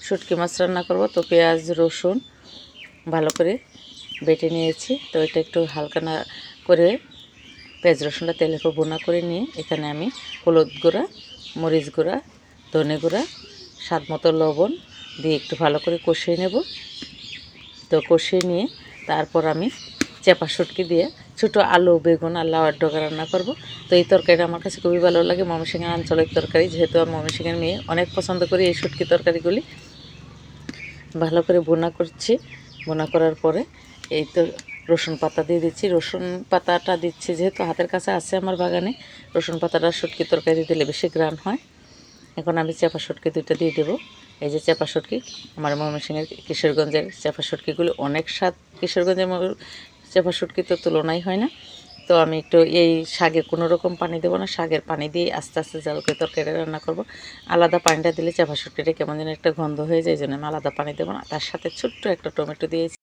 শুটকি মাছ রান্না করব। তো পেঁয়াজ রসুন ভালো করে বেটে নিয়েছি। তো এটা একটু হালকা না করে পেঁয়াজ রসুনটা তেলের উপর ভুনা করে নিয়ে এখানে আমি হলুদ গুঁড়া, মরিচ গুঁড়া, ধনে গুঁড়া, স্বাদ মতো লবণ দিয়ে একটু ভালো করে কষিয়ে নেব। তো কষিয়ে নিয়ে তারপর আমি চেপা শুটকি দিয়ে ছোটো আলু বেগুন আর লাউয়ের ডগা রান্না করব। তো এই তরকারিটা আমার কাছে খুবই ভালো লাগে, ময়মনসিংহের আঞ্চলিক তরকারি, যেহেতু আমি ময়মনসিংহের মেয়ে অনেক পছন্দ করি এই শুটকি তরকারিগুলি। ভালো করে ভুনা করছি। ভুনা করার পরে এই তো রসুন পাতা দিয়ে দিচ্ছি। রসুন পাতাটা দিচ্ছি যেহেতু হাতের কাছে আছে আমার বাগানে, রসুন পাতাটা শুটকি তরকারি দিলে বেশি ঘ্রাণ হয়। এখন আমি চেপা শুটকি দুইটা দিয়ে দেবো। এই যে চেপা শুটকি, আমার ময়মনসিংহের কিশোরগঞ্জের চেপা শুটকিগুলো অনেক স্বাদ, কিশোরগঞ্জের চেপা শুটকি তো তুলনাই হয় না। তো আমি একটু এই শাকে কোনো রকম পানি দেবো না, শাকের পানি দিয়ে আস্তে আস্তে জাল করে তরকারিটা রান্না করব। আলাদা পানিটা দিলে চেপা শুটকিটা কেমন যেন একটা গন্ধ হয়ে যায়, এই জন্য আমি আলাদা পানি দেবো না। তার সাথে ছোট্ট একটা টমেটো দিয়েছি।